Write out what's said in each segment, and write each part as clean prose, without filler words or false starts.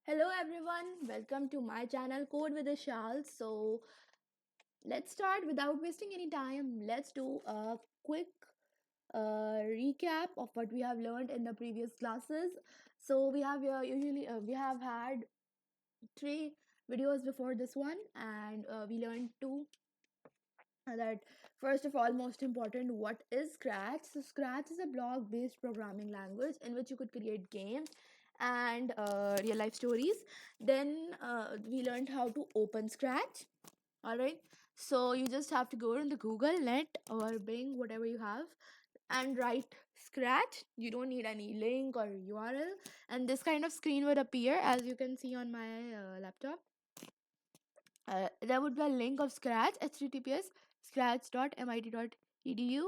Hello everyone, welcome to my channel Code with Eshaal. So let's start without wasting any time. Let's do a quick recap of what we have learned in the previous classes. So we have usually we have had three videos before this one, and we learned two that first of all, most important, what is Scratch. So Scratch is a block based programming language in which you could create games and real life stories. Then we learned how to open Scratch. All right, so you just have to go on the Google net or Bing, whatever you have, and write Scratch. You don't need any link or URL, and this kind of screen would appear as you can see on my laptop. There would be a link of Scratch, https scratch.mit.edu.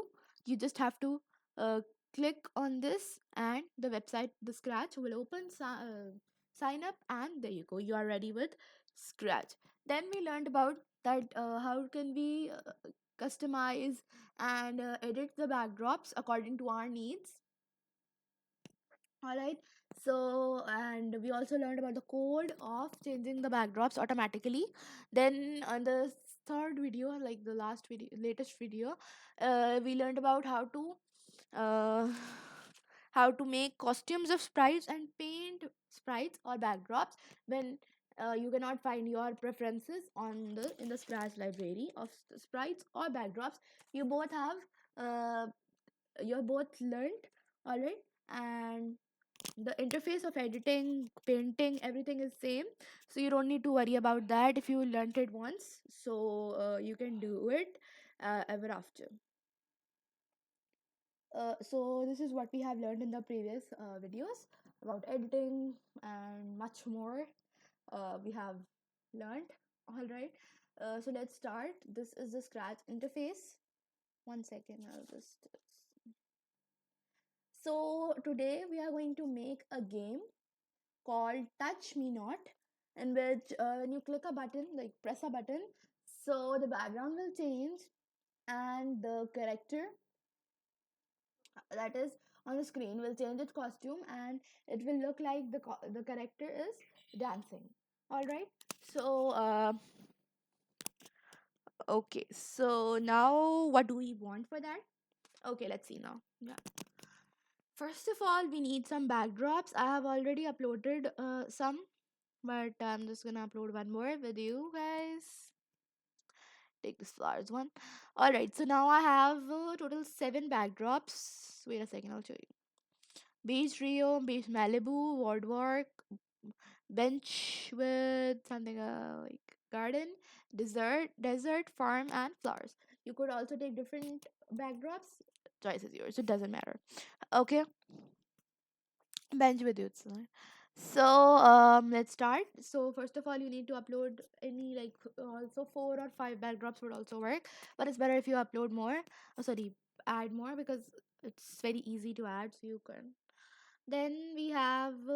You just have to uh, click on this, and the website, the Scratch, will open. Sign up, and there you go. You are ready with Scratch. Then we learned about that how can we customize and edit the backdrops according to our needs. All right, so and we also learned about the code of changing the backdrops automatically. Then on the third video, like the last video, latest video, we learned about uh, how to make costumes of sprites and paint sprites or backdrops when you cannot find your preferences on the in the Scratch library of sprites or backdrops. You both have you both learned. All right, and the interface of editing, painting, everything is same, so you don't need to worry about that if you learnt it once. So you can do it ever after. So this is what we have learned in the previous videos about editing and much more. We have learned. All right, so let's start. This is the Scratch interface. One second, I'll just. So today we are going to make a game called Touch Me Not, in which when you click a button, like press a button, so the background will change and the character that is on the screen will change its costume, and it will look like the character is dancing. All right. So okay. So now what do we want for that? Okay, let's see now. Yeah. First of all, we need some backdrops. I have already uploaded some, but I'm just gonna upload one more with you guys. Take this flowers one. All right, so now I have total seven backdrops. Wait a second, I'll show you. Beach Rio, Beach Malibu, Boardwalk, bench with something like garden, desert, farm, and flowers. You could also take different backdrops. Choice is yours. It doesn't matter. Okay, bench with you. So let's start. So first of all, you need to upload any, like, also four or five backdrops would also work, but it's better if you upload more. Oh, sorry, add more, because it's very easy to add, so you can. Then we have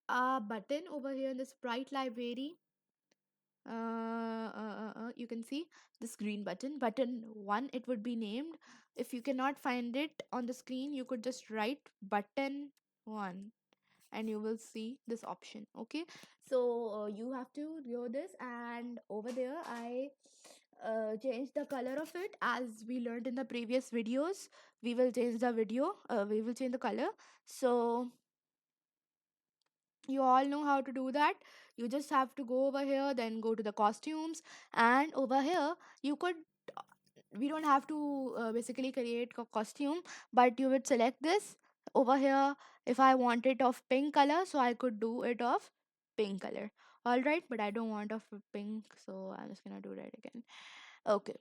a button over here in the sprite library. You can see this green button one, it would be named. If you cannot find it on the screen, you could just write button one, and you will see this option. Okay, so you have to do this, and over there I change the color of it as we learned in the previous videos. We will change the we will change the color. So you all know how to do that. You just have to go over here, then go to the costumes, and over here you could we don't have to basically create a costume, but you would select this over here. If I want it of pink color, so I could do it of pink color. All right, but I don't want of pink, so I'm just gonna do that again. Okay,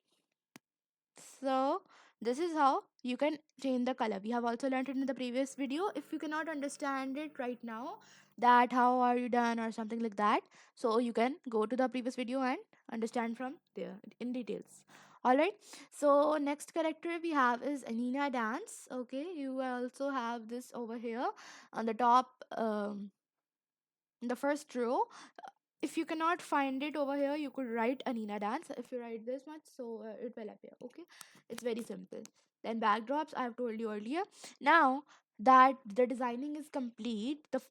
so this is how you can change the color. We have also learned it in the previous video. If you cannot understand it right now, that how are you done or something like that, so you can go to the previous video and understand from there in details. All right, so next character we have is Anina Dance. Okay, you also have this over here on the top, in the first row. If you cannot find it over here, you could write Anina Dance. If you write this much, so it will appear. Okay, it's very simple. Then backdrops, I have told you earlier. Now that the designing is complete, the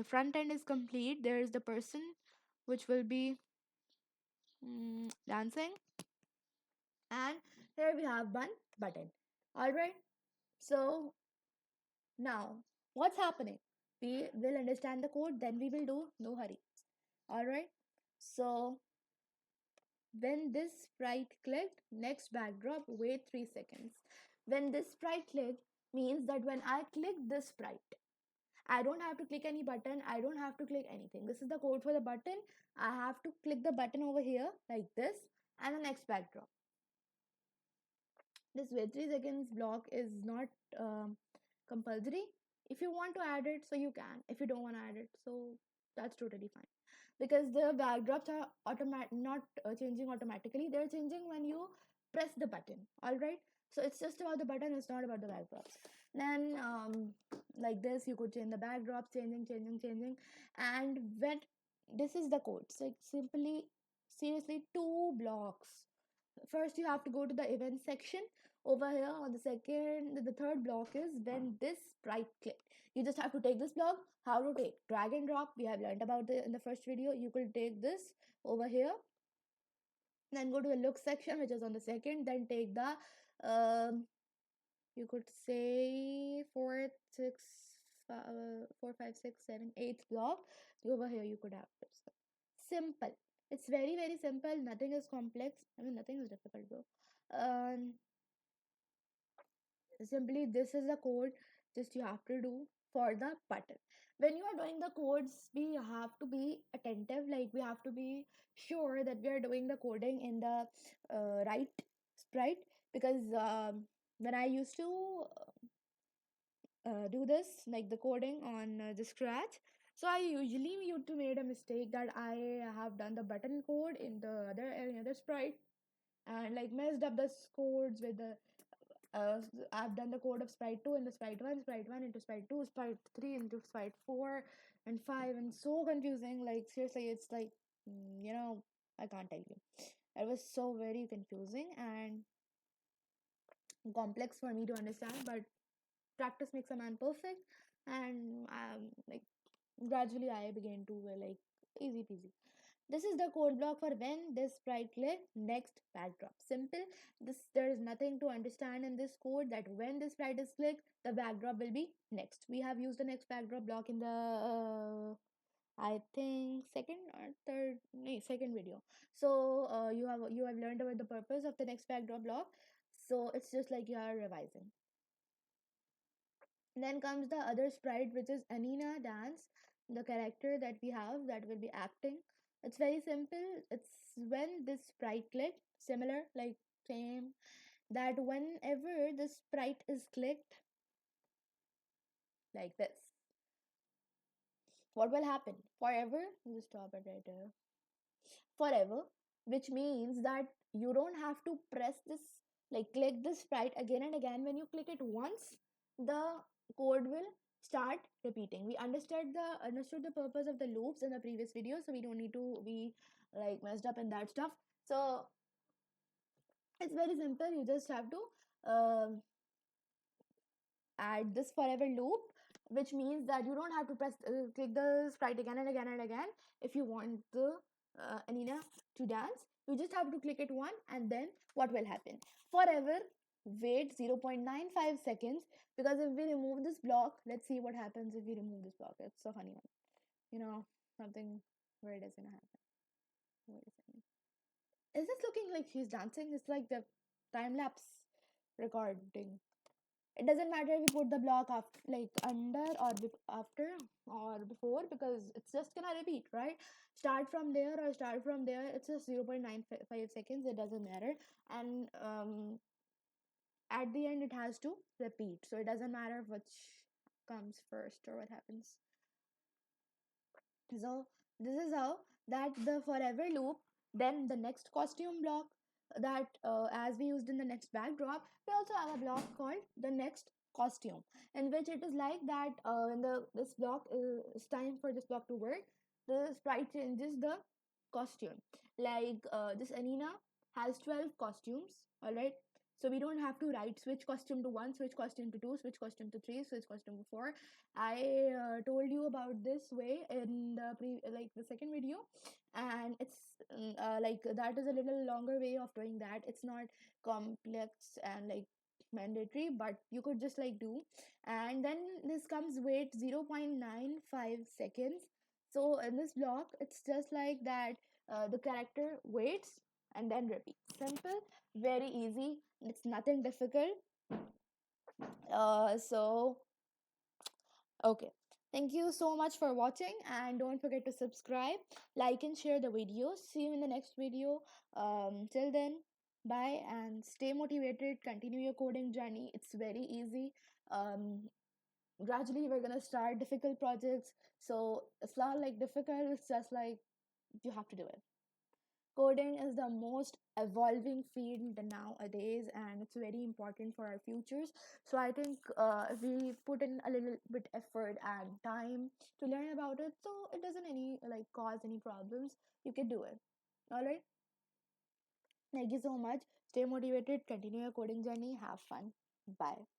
front end is complete, there is the person which will be dancing, and here we have one button. All right, so now what's happening, we will understand the code, then we will do, no hurry. All right, so when this sprite clicked, next backdrop, wait 3 seconds. When this sprite clicked means that when I click this sprite, I don't have to click any button, I don't have to click anything. This is the code for the button. I have to click the button over here like this, and the next backdrop. This wait 3 seconds block is not compulsory. If you want to add it, so you can. If you don't want to add it, so that's totally fine, because the backdrops are automatic, not changing automatically, they're changing when you press the button. All right, so it's just about the button, it's not about the backdrops. Then like this you could change the backdrops, changing, and when this is the code, so it's simply, seriously, two blocks. First you have to go to the event section. Over here on the third block is when this sprite click. You just have to take this block. How to take? Drag and drop, we have learned about it in the first video. You could take this over here, then go to the look section, which is on the second, then take the you could say four, five, six, seven, eighth block. Over here you could have this. Simple. It's very, very simple. Nothing is complex. I mean, nothing is difficult, bro. Um, Simply this is the code just you have to do for the button. When you are doing the codes, we have to be attentive, like we have to be sure that we are doing the coding in the right sprite, because when I used to do this, like the coding on the scratch, so I usually used to made a mistake that I have done the button code in the any other sprite, and like messed up the codes with the uh, I've done the code of sprite 2 in the sprite 1 into sprite 2, sprite 3 into sprite 4 and 5, and so confusing. Like seriously, it's like, I can't tell you. It was so very confusing and complex for me to understand, but practice makes a man perfect, and like gradually I began to like easy peasy. This is the code block for when this sprite click, next backdrop. Simple. This, there is nothing to understand in this code, that when this sprite is clicked, the backdrop will be next. We have used the next backdrop block in the I think second or third, no, second video. So you have learned about the purpose of the next backdrop block. So it's just like you are revising. Then comes the other sprite, which is Anina Dance, the character that we have that will be acting. It's very simple. It's when this sprite click, similar, like same, that whenever the sprite is clicked like this, what will happen? Forever, just stop it right there. Forever, which means that you don't have to press this, like click this sprite again and again. When you click it once, the code will start repeating. We understood the purpose of the loops in the previous video, so we don't need to be like messed up in that stuff. So it's very simple. You just have to add this forever loop, which means that you don't have to click the sprite again and again and again. If you want the Anina to dance, you just have to click it one, and then what will happen? Forever, wait 0.95 seconds, because if we remove this block, let's see what happens if we remove this block. It's a funny one, something weird is gonna happen. Wait a second. Is this looking like she's dancing? It's like the time lapse recording. It doesn't matter if you put the block after, like under or after or before, because it's just gonna repeat, right? Start from there or start from there, it's just 0.95 seconds, it doesn't matter. And at the end it has to repeat, so it doesn't matter which comes first or what happens. So this is how that the forever loop. Then the next costume block, that as we used in the next backdrop, we also have a block called the next costume, in which it is like that when the this block is time for this block to work, the sprite changes the costume. Like this Anina has 12 costumes. All right, So we don't have to write switch costume to 1, switch costume to 2, switch costume to 3, switch costume to 4. I told you about this way in the like the second video, and it's like that is a little longer way of doing that. It's not complex and like mandatory, but you could just like do. And then this comes wait 0.95 seconds. So in this block it's just like that, the character waits and then repeats. Simple, very easy, it's nothing difficult. So okay, thank you so much for watching, and don't forget to subscribe, like and share the video. See you in the next video. Till then, bye and stay motivated, continue your coding journey. It's very easy. Gradually we're gonna start difficult projects, so it's not like difficult, it's just like you have to do it. Coding is the most evolving field nowadays, and it's very important for our futures. So I think if we put in a little bit effort and time to learn about it, so it doesn't any like cause any problems, you can do it. All right, thank you so much. Stay motivated, continue your coding journey, have fun. Bye.